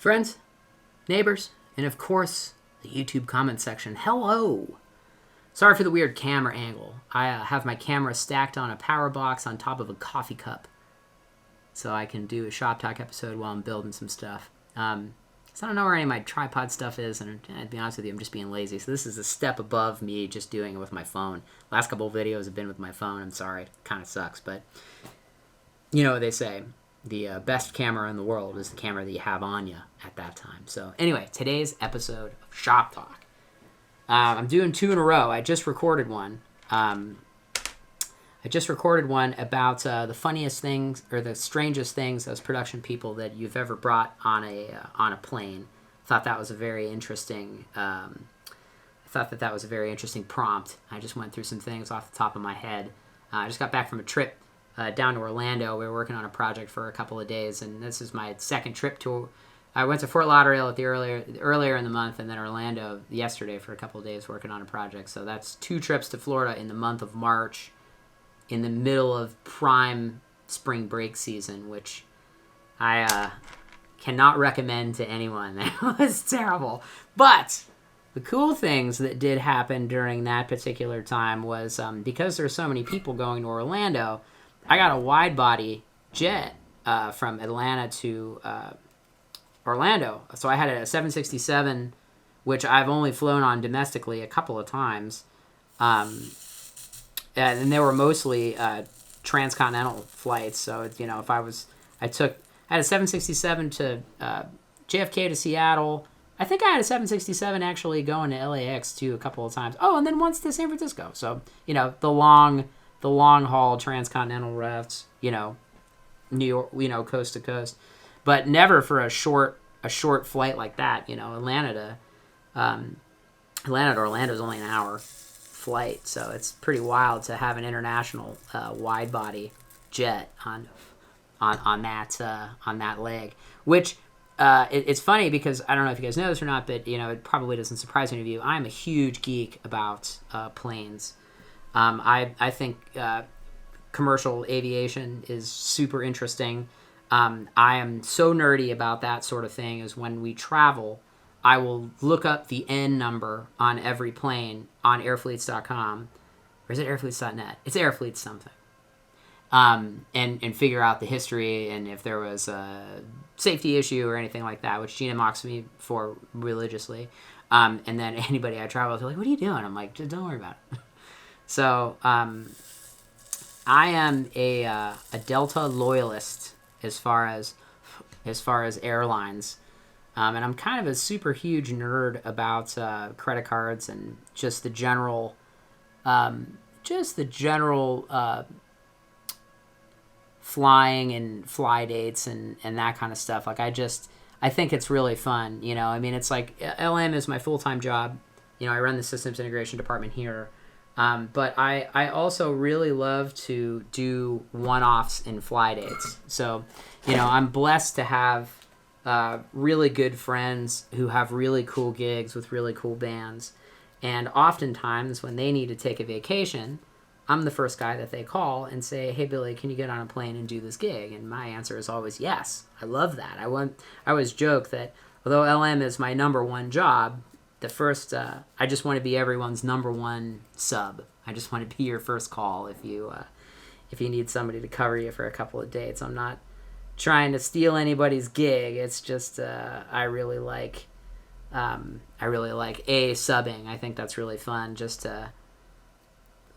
Friends, neighbors, and of course, the YouTube comment section. Hello! Sorry for the weird camera angle. I have my camera stacked on a power box on top of a coffee cup, so I can do a Shop Talk episode while I'm building some stuff. So I don't know where any of my tripod stuff is, and to be honest with you, I'm just being lazy. So this is a step above me just doing it with my phone. Last couple of videos have been with my phone. I'm sorry. It kind of sucks, but you know what they say. The best camera in the world is the camera that you have on you at that time. So anyway, today's episode of Shop Talk. I'm doing 2 in a row. I just recorded one. About the funniest things or the strangest things as production people that you've ever brought on a plane. Thought that was a very interesting. That was a very interesting prompt. I just went through some things off the top of my head. I just got back from a trip down to Orlando. We were working on a project for a couple of days, and this is my second trip to. I went to Fort Lauderdale at the earlier in the month, and then Orlando yesterday for a couple of days working on a project. So that's 2 trips to Florida in the month of March, in the middle of prime spring break season, which I cannot recommend to anyone. That was terrible. But the cool things that did happen during that particular time was because there's so many people going to Orlando, I got a wide-body jet from Atlanta to Orlando. So I had a 767, which I've only flown on domestically a couple of times. And they were mostly transcontinental flights. So, you know, I had a 767 to JFK to Seattle. I think I had a 767 actually going to LAX too a couple of times. Oh, and then once to San Francisco. So, you know, the long haul transcontinental routes, you know, New York, you know, coast to coast, but never for a short flight like that. You know, Atlanta to Orlando is only an hour flight, so it's pretty wild to have an international wide body jet on that leg. Which it's funny because I don't know if you guys know this or not, but you know, it probably doesn't surprise any of you. I'm a huge geek about planes. I think commercial aviation is super interesting. I am so nerdy about that sort of thing is when we travel, I will look up the N number on every plane on airfleets.com. Or is it airfleets.net? It's airfleets something. And figure out the history and if there was a safety issue or anything like that, which Gina mocks me for religiously. And then anybody I travel with, they're like, what are you doing? I'm like, just don't worry about it. So I am a Delta loyalist as far as airlines, and I'm kind of a super huge nerd about credit cards and just the general flying and fly dates and that kind of stuff. Like I think it's really fun. You know, I mean, it's like LM is my full-time job. You know, I run the systems integration department here. But I also really love to do one-offs in fly dates. So, you know, I'm blessed to have really good friends who have really cool gigs with really cool bands. And oftentimes when they need to take a vacation, I'm the first guy that they call and say, hey, Billy, can you get on a plane and do this gig? And my answer is always yes. I love that. I always joke that although LM is my number one job, the first, I just want to be everyone's number one sub. I just want to be your first call if you need somebody to cover you for a couple of dates. I'm not trying to steal anybody's gig. It's just I really like subbing. I think that's really fun just to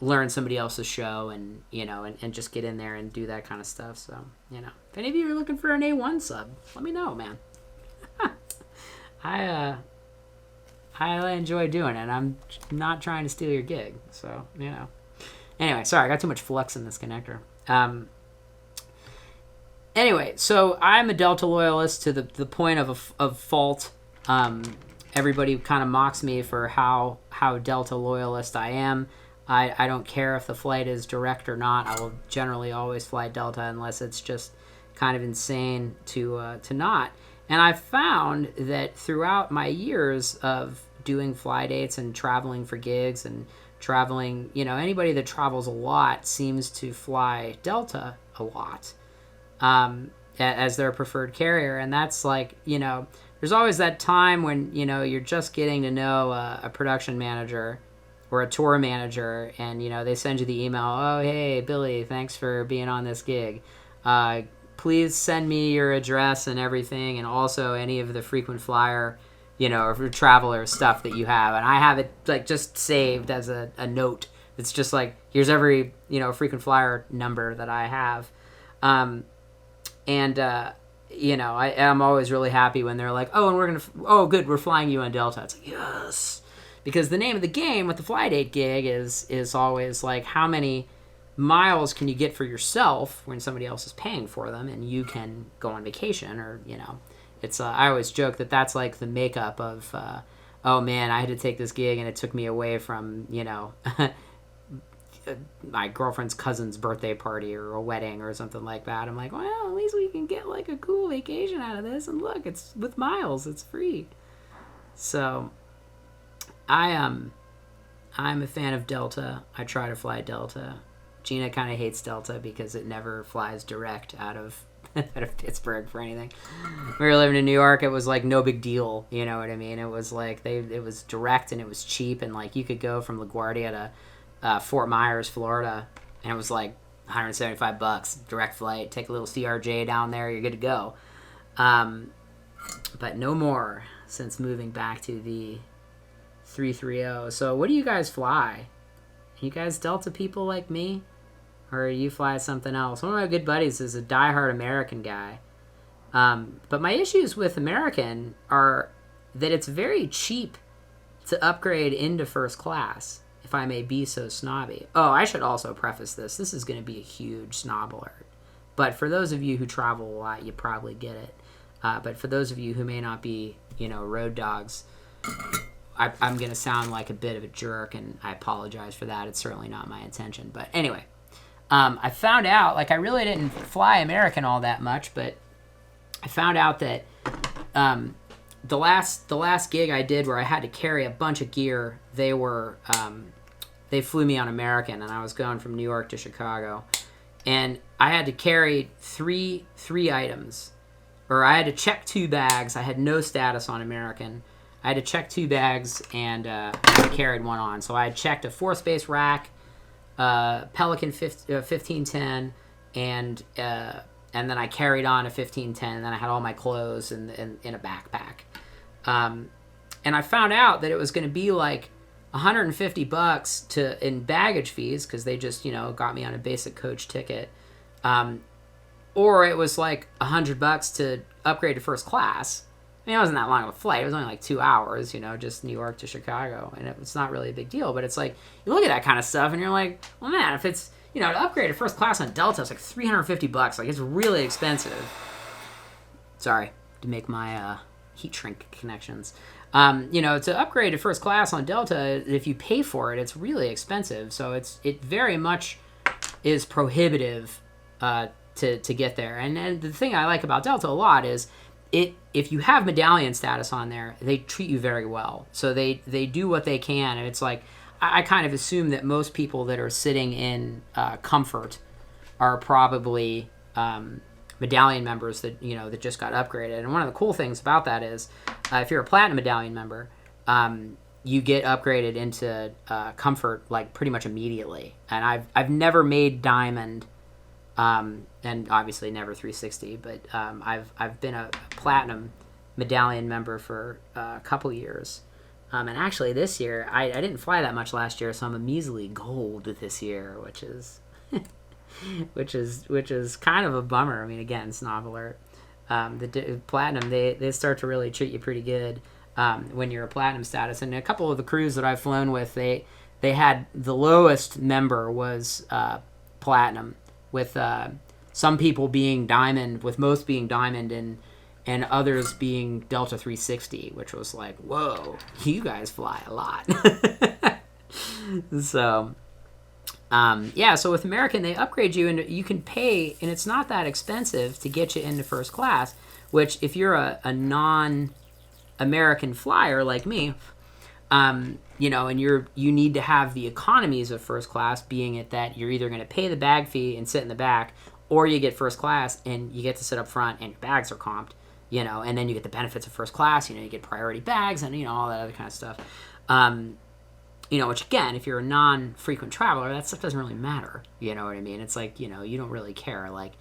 learn somebody else's show and you know and just get in there and do that kind of stuff. So you know, if any of you are looking for an A1 sub, let me know, man. I enjoy doing it. I'm not trying to steal your gig. So, you know. Anyway, sorry, I got too much flux in this connector. Anyway, so I'm a Delta loyalist to the point of fault. Everybody kind of mocks me for how Delta loyalist I am. I don't care if the flight is direct or not. I will generally always fly Delta unless it's just kind of insane to not. And I found that throughout my years of doing fly dates and traveling for gigs and traveling, you know, anybody that travels a lot seems to fly Delta a lot as their preferred carrier. And that's like, you know, there's always that time when, you know, you're just getting to know a production manager or a tour manager, and, you know, they send you the email, oh, hey, Billy, thanks for being on this gig. Please send me your address and everything, and also any of the frequent flyer, you know, or traveler stuff that you have. And I have it, like, just saved as a note. It's just like, here's every, you know, frequent flyer number that I have. You know, I'm always really happy when they're like, oh, and good, we're flying you on Delta. It's like, yes. Because the name of the game with the fly date gig is always like, how many miles can you get for yourself when somebody else is paying for them and you can go on vacation, or, you know, it's, I always joke that that's like the makeup of, oh man, I had to take this gig and it took me away from, you know, my girlfriend's cousin's birthday party or a wedding or something like that. I'm like, well, at least we can get like a cool vacation out of this, and look, it's with miles, it's free. So I'm a fan of Delta. I try to fly Delta. Gina kind of hates Delta because it never flies direct out of Pittsburgh for anything. We were living in New York, it was like no big deal, you know what I mean? It was like it was direct and it was cheap, and like you could go from LaGuardia to Fort Myers, Florida, and it was like $175 direct flight. Take a little CRJ down there, you're good to go. But no more since moving back to the 330. So what do you guys fly? You guys Delta people like me, or you fly something else? One of my good buddies is a diehard American guy. But my issues with American are that it's very cheap to upgrade into first class, if I may be so snobby. Oh, I should also preface this. This is going to be a huge snob alert. But for those of you who travel a lot, you probably get it. But for those of you who may not be, you know, road dogs, I'm going to sound like a bit of a jerk, and I apologize for that. It's certainly not my intention. But anyway, I found out, like, I really didn't fly American all that much, but I found out that the last gig I did where I had to carry a bunch of gear, they flew me on American, and I was going from New York to Chicago, and I had to carry three items, or I had to check 2 bags. I had no status on American. I had to check 2 bags, and I carried one on. So I had checked a 4-space rack, Pelican 1510, and then I carried on a 1510, and then I had all my clothes in a backpack. And I found out that it was going to be like $150 in baggage fees, because they just, you know, got me on a basic coach ticket, or it was like $100 to upgrade to first class. I mean, it wasn't that long of a flight. It was only like 2 hours, you know, just New York to Chicago, and it's not really a big deal. But it's like, you look at that kind of stuff and you're like, well, man, if it's, you know, to upgrade to first class on Delta, it's like $350. Like, it's really expensive. Sorry to make my heat shrink connections. You know, to upgrade to first class on Delta, if you pay for it, it's really expensive. So it very much is prohibitive to get there. And the thing I like about Delta a lot is if you have medallion status on there, they treat you very well. So they do what they can, and it's like, I kind of assume that most people that are sitting in comfort are probably medallion members that, you know, that just got upgraded. And one of the cool things about that is, if you're a platinum medallion member, you get upgraded into comfort like pretty much immediately. And I've never made diamond, and obviously never 360, but I've been a platinum medallion member for a couple years. And actually this year, I didn't fly that much last year, so I'm a measly gold this year, which is which is kind of a bummer. I mean, again, snob alert. The platinum, they start to really treat you pretty good when you're a platinum status. And a couple of the crews that I've flown with, they had the lowest member was platinum, with some people being diamond, with most being diamond, and others being Delta 360, which was like, whoa, you guys fly a lot. So, so with American, they upgrade you, and you can pay, and it's not that expensive to get you into first class, which if you're a non-American flyer like me, you know, and you need to have the economies of first class, being it that you're either going to pay the bag fee and sit in the back, or you get first class and you get to sit up front and your bags are comped. and then you get the benefits of first class, you get priority bags and, all that other kind of stuff. Which again, if you're a non-frequent traveler, that stuff doesn't really matter. You know what I mean? It's like, you don't really care. Like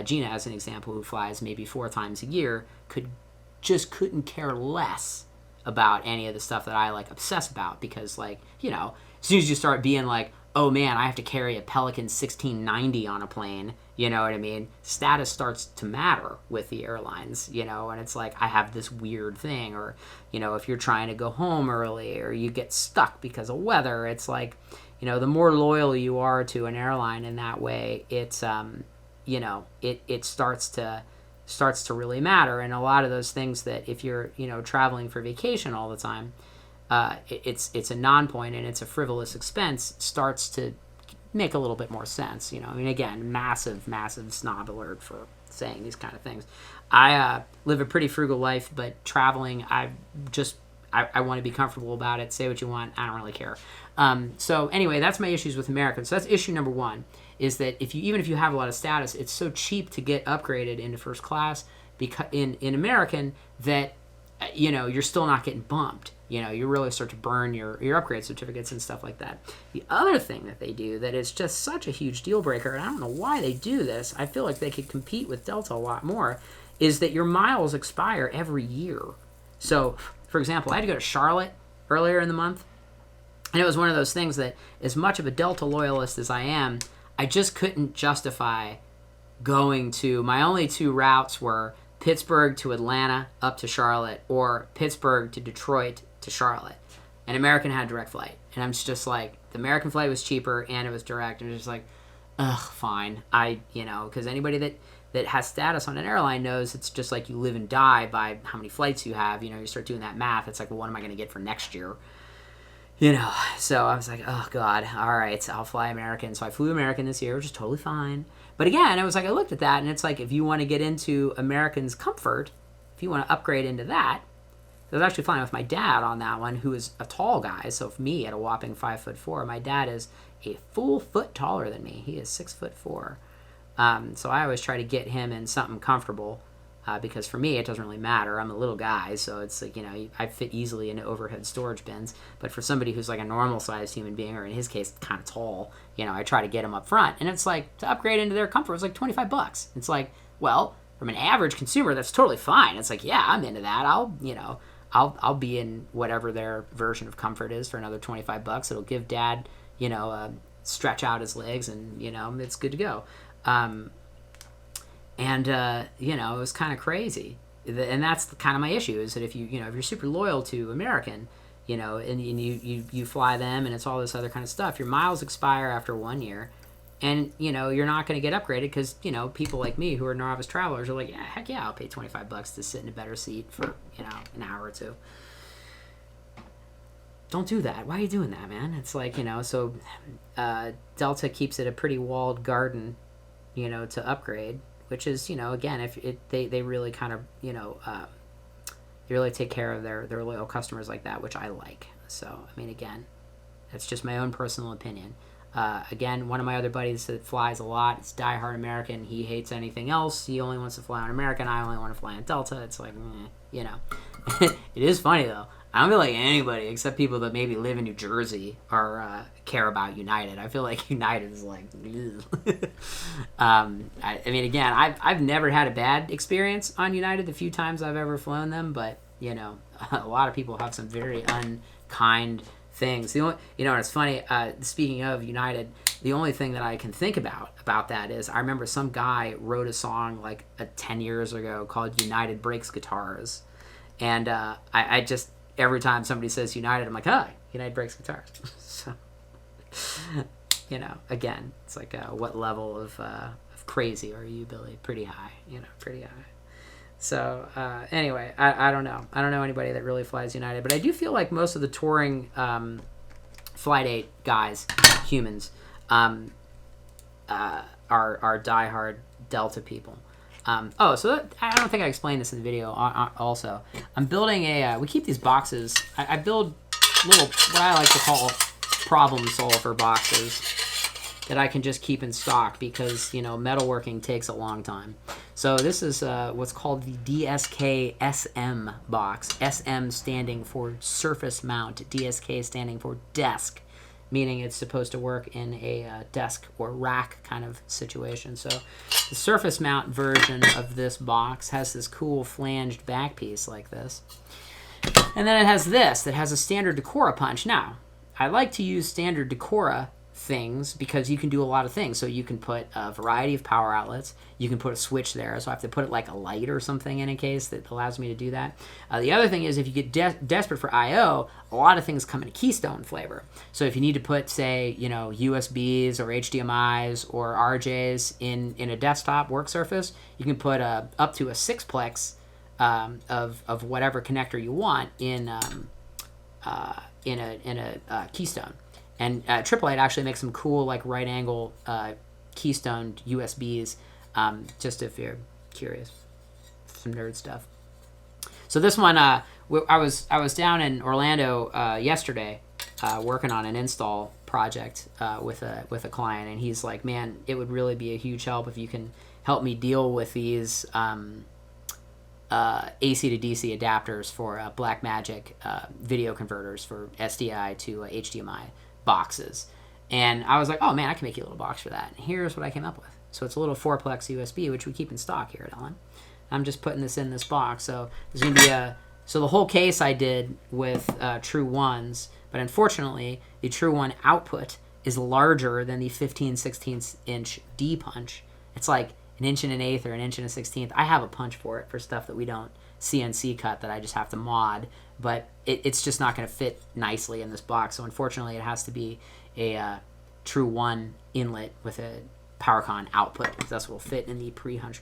Gina, as an example, who flies maybe 4 times a year, couldn't care less about any of the stuff that I like obsess about, because like, as soon as you start being like, oh man, I have to carry a Pelican 1690 on a plane, you know what I mean? Status starts to matter with the airlines, and it's like, I have this weird thing, or, if you're trying to go home early or you get stuck because of weather, it's like, the more loyal you are to an airline in that way, it's, it starts to really matter. And a lot of those things that if you're, traveling for vacation all the time, it's a non-point and it's a frivolous expense, starts to make a little bit more sense. Again, massive snob alert for saying these kind of things. I live a pretty frugal life, but traveling, I want to be comfortable about it. Say what you want, I don't really care. So anyway, that's my issues with Americans. So that's issue number 1, is that even if you have a lot of status, it's so cheap to get upgraded into first class because in American that you're still not getting bumped. You really start to burn your upgrade certificates and stuff like that. The other thing that they do that is just such a huge deal breaker, and I don't know why they do this, I feel like they could compete with Delta a lot more, is that your miles expire every year. So, for example, I had to go to Charlotte earlier in the month, and it was one of those things that, as much of a Delta loyalist as I am, I just couldn't justify going to, my only 2 routes were Pittsburgh to Atlanta up to Charlotte, or Pittsburgh to Detroit to Charlotte. And American had direct flight. And I'm just like, the American flight was cheaper and it was direct. And it was just like, ugh, fine. Because anybody that has status on an airline knows it's just like you live and die by how many flights you have. You start doing that math. It's like, well, what am I going to get for next year? So I was like, oh God, all right, I'll fly American. So I flew American this year, which is totally fine. But again, it was like, I looked at that and it's like, if you want to get into American's comfort, if you want to upgrade into that, I was actually flying with my dad on that one, who is a tall guy. So for me, at a whopping 5'4", my dad is a full foot taller than me. He is 6'4". So I always try to get him in something comfortable, because for me, it doesn't really matter. I'm a little guy, so it's like, I fit easily into overhead storage bins. But for somebody who's like a normal-sized human being, or in his case, kind of tall, I try to get him up front. And it's like, to upgrade into their comfort, it's like $25. It's like, well, from an average consumer, that's totally fine. It's like, yeah, I'm into that. I'll be in whatever their version of comfort is for another $25. It'll give Dad, stretch out his legs, and it's good to go. It was kind of crazy, and that's kind of my issue, is that if if you're super loyal to American, and you fly them, and it's all this other kind of stuff, your miles expire after 1 year. And, you're not going to get upgraded because, people like me who are novice travelers are like, yeah, heck yeah, I'll pay $25 to sit in a better seat for, an hour or 2. Don't do that. Why are you doing that, man? It's like, so Delta keeps it a pretty walled garden, to upgrade, which is, again, if they really kind of, they really take care of their loyal customers like that, which I like. So, again, that's just my own personal opinion. Again, one of my other buddies that flies a lot, it's diehard American. He hates anything else. He only wants to fly on American. I only want to fly on Delta. It's like, It is funny, though. I don't feel like anybody, except people that maybe live in New Jersey, or care about United. I feel like United is like, again, I've never had a bad experience on United the few times I've ever flown them, but, a lot of people have some very unkind things. The only, and it's funny, speaking of United, the only thing that I can think about that is, I remember some guy wrote a song like 10 years ago called United Breaks Guitars. And I just, every time somebody says United, I'm like, United Breaks Guitars. So, again, it's like, what level of crazy are you, Billy? Pretty high, pretty high. So, anyway, I don't know. I don't know anybody that really flies United, but I do feel like most of the touring Flight 8 guys, humans, are diehard Delta people. I don't think I explained this in the video also. I'm building we keep these boxes. I build little, what I like to call problem solver boxes that I can just keep in stock because, metalworking takes a long time. So this is what's called the DSK SM box. SM standing for surface mount, DSK standing for desk, meaning it's supposed to work in a desk or rack kind of situation. So the surface mount version of this box has this cool flanged back piece like this. And then it has this that has a standard Decora punch. Now, I like to use standard Decora things because you can do a lot of things. So you can put a variety of power outlets. You can put a switch there. So I have to put it like a light or something in a case that allows me to do that. The other thing is if you get desperate for I/O, a lot of things come in a keystone flavor. So if you need to put, say, USBs or HDMIs or RJs in a desktop work surface, you can put up to a 6-plex of whatever connector you want in a keystone. And AAA actually makes some cool like right angle keystone USBs, just if you're curious, some nerd stuff. So this one, I was down in Orlando yesterday working on an install project with a client, and he's like, man, it would really be a huge help if you can help me deal with these AC to DC adapters for Blackmagic video converters for SDI to HDMI boxes. And I was like, oh man, I can make you a little box for that. And here's what I came up with. So it's a little 4-plex USB, which we keep in stock here at Airline. I'm just putting this in this box. So there's going to be so the whole case I did with True Ones, but unfortunately the True One output is larger than the 15/16 inch D punch. It's like 1 1/8 or 1 1/16. I have a punch for it for stuff that we don't CNC cut that I just have to mod, but it's just not going to fit nicely in this box. So unfortunately, it has to be a True One inlet with a PowerCon output, because that's what will fit in the pre-punch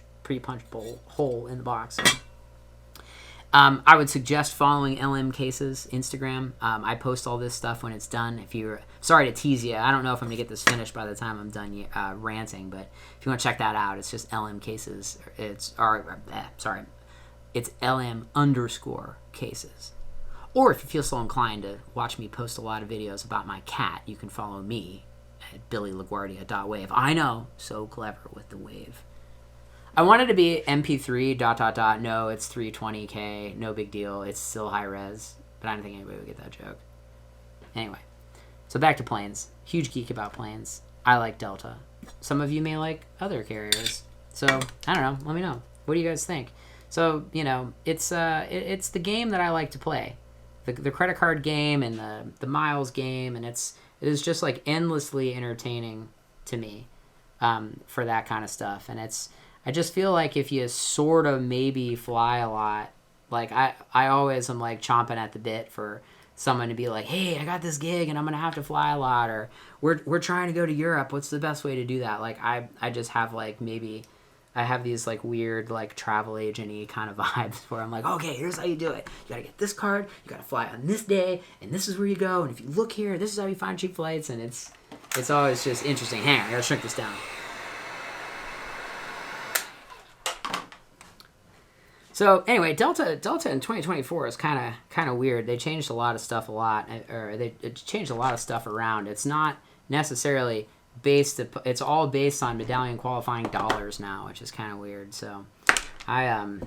bowl hole in the box. So, I would suggest following LM Cases Instagram. I post all this stuff when it's done. If you're sorry to tease you, I don't know if I'm gonna get this finished by the time I'm done ranting, but if you want to check that out, it's just LM Cases. It's LM_cases. Or if you feel so inclined to watch me post a lot of videos about my cat, you can follow me at BillyLaGuardia.wave. I know, so clever with the wave. I wanted to be MP3 ... No, it's 320K. No big deal. It's still high res, but I don't think anybody would get that joke. Anyway, so back to planes. Huge geek about planes. I like Delta. Some of you may like other carriers. So I don't know. Let me know. What do you guys think? So it's the game that I like to play, the credit card game and the miles game, and it is just like endlessly entertaining to me for that kind of stuff. And I just feel like if you sort of maybe fly a lot, like I always am like chomping at the bit for someone to be like, hey, I got this gig and I'm gonna have to fly a lot, or we're trying to go to Europe. What's the best way to do that? Like I just have like maybe I have these like weird like travel agent-y kind of vibes where I'm like, okay, here's how you do it. You gotta get this card, you gotta fly on this day, and this is where you go, and if you look here, this is how you find cheap flights, and it's always just interesting. Hang on, I gotta shrink this down. So anyway, Delta in 2024 is kind of weird. They changed a lot of stuff it changed a lot of stuff around. It's not necessarily it's all based on medallion qualifying dollars now, which is kind of weird. So I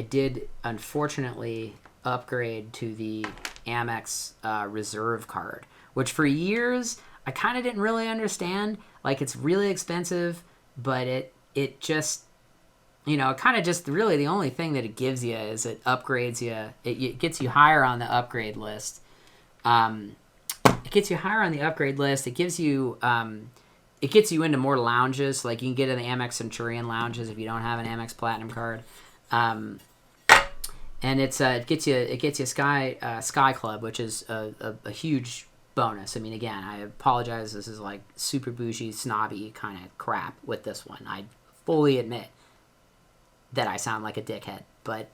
did unfortunately upgrade to the Amex reserve card, which for years I kind of didn't really understand. Like, it's really expensive, but it just, kind of just really the only thing that it gives you is it upgrades you. It gets you higher on the upgrade list. It gets you higher on the upgrade list. It gives you, it gets you into more lounges. Like, you can get in the Amex Centurion lounges if you don't have an Amex Platinum card. And it gets you Sky Club, which is a huge bonus. I mean, again, I apologize. This is like super bougie, snobby kind of crap with this one. I fully admit that I sound like a dickhead, but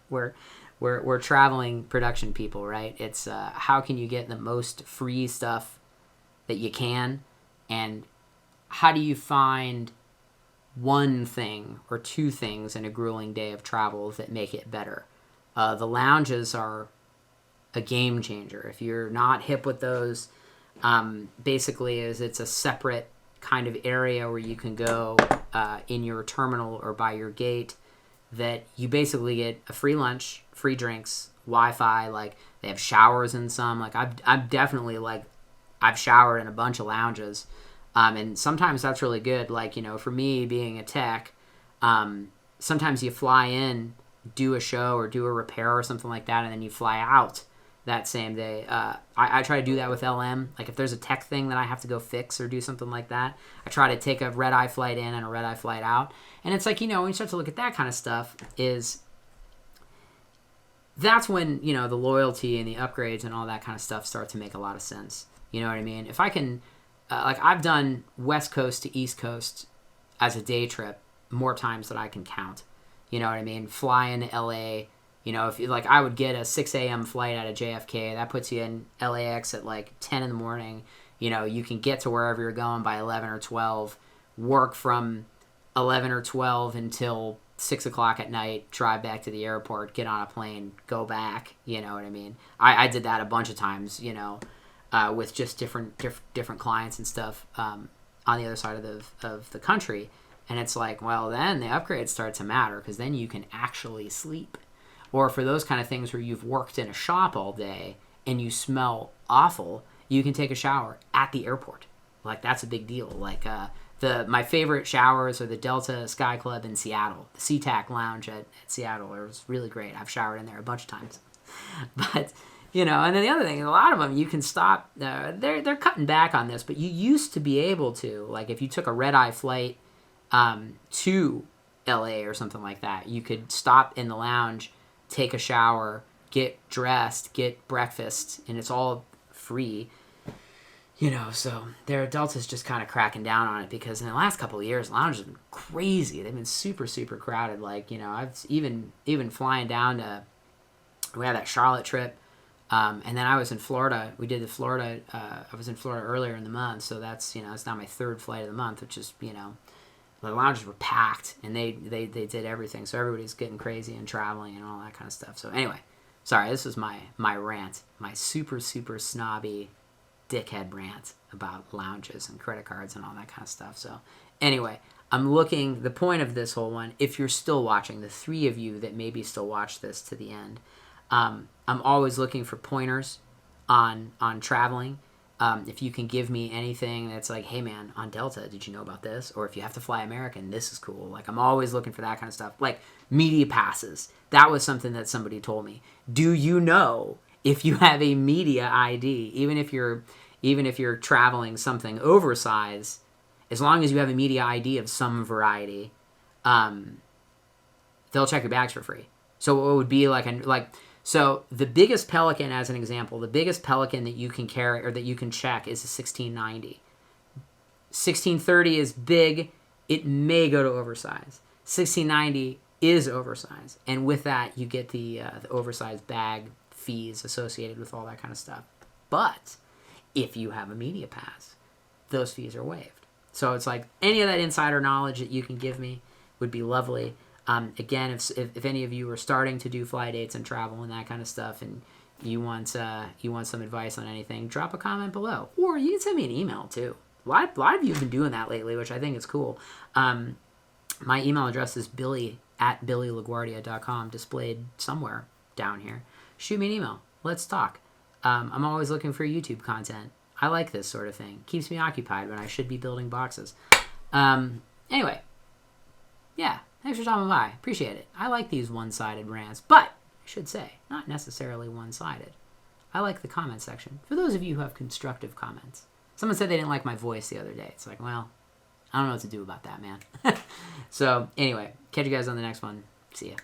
we're traveling production people, right? It's how can you get the most free stuff that you can, and how do you find one thing or two things in a grueling day of travel that make it better? The lounges are a game changer. If you're not hip with those, basically it's a separate kind of area where you can go in your terminal or by your gate, that you basically get a free lunch, free drinks, Wi-Fi. Like, they have showers in some. Like, I've definitely, like, I've showered in a bunch of lounges, and sometimes that's really good. Like, you know, for me being a tech, sometimes you fly in, do a show or do a repair or something like that, and then you fly out that same day. I try to do that with LM. Like, if there's a tech thing that I have to go fix or do something like that, I try to take a red-eye flight in and a red-eye flight out. And it's like, you know, when you start to look at that kind of stuff, that's when, you know, the loyalty and the upgrades and all that kind of stuff start to make a lot of sense. You know what I mean? If I can, like, I've done West Coast to East Coast as a day trip more times than I can count. You know what I mean? Fly into LA. You know, if you, like, I would get a 6 a.m. flight out of JFK. That puts you in LAX at like 10 in the morning. You know, you can get to wherever you're going by 11 or 12, work from 11 or 12 until 6 o'clock at night, drive back to the airport, get on a plane, go back. You know what I mean? I did that a bunch of times, you know, with just different clients and stuff on the other side of the country. And it's like, well, then the upgrades start to matter, because then you can actually sleep. Or for those kind of things where you've worked in a shop all day and you smell awful, you can take a shower at the airport. Like, that's a big deal. Like, my favorite showers are the Delta Sky Club in Seattle. The SeaTac Lounge at Seattle. It was really great. I've showered in there a bunch of times. But, you know, and then the other thing, a lot of them you can stop. They're cutting back on this, but you used to be able to. Like, if you took a red-eye flight to LA or something like that, you could stop in the lounge, take a shower, get dressed, get breakfast, and it's all free. You know, so Delta's just kind of cracking down on it, because in the last couple of years, lounges have been crazy. They've been super, super crowded. Like, you know, I've even flying down to, we had that Charlotte trip, and then I was in Florida. We did the Florida, I was in Florida earlier in the month, so that's, you know, it's now my third flight of the month, which is, you know, the lounges were packed, and they did everything. So everybody's getting crazy and traveling and all that kind of stuff. So anyway, sorry, this was my rant, my super, super snobby dickhead rant about lounges and credit cards and all that kind of stuff. So anyway, the point of this whole one, if you're still watching, the three of you that maybe still watch this to the end, I'm always looking for pointers on traveling. If you can give me anything that's like, hey man, on Delta, did you know about this? Or if you have to fly American, this is cool. Like, I'm always looking for that kind of stuff. Like, media passes. That was something that somebody told me. Do you know if you have a media ID, even if you're traveling something oversized, as long as you have a media ID of some variety, they'll check your bags for free. So it would be so the biggest Pelican, as an example, the biggest Pelican that you can carry or that you can check is a 1690. 1630 is big. It may go to oversize. 1690 is oversized. And with that, you get the oversized bag fees associated with all that kind of stuff. But if you have a media pass, those fees are waived. So it's like, any of that insider knowledge that you can give me would be lovely. Again, if any of you are starting to do fly dates and travel and that kind of stuff, and you want some advice on anything, drop a comment below, or you can send me an email too. A lot of you have been doing that lately, which I think is cool. My email address is billy@billylaguardia.com, displayed somewhere down here. Shoot me an email. Let's talk. I'm always looking for YouTube content. I like this sort of thing. Keeps me occupied when I should be building boxes. Anyway, yeah. Thanks for stopping by. Appreciate it. I like these one-sided rants, but I should say, not necessarily one-sided. I like the comment section. For those of you who have constructive comments. Someone said they didn't like my voice the other day. It's like, well, I don't know what to do about that, man. So, anyway, catch you guys on the next one. See ya.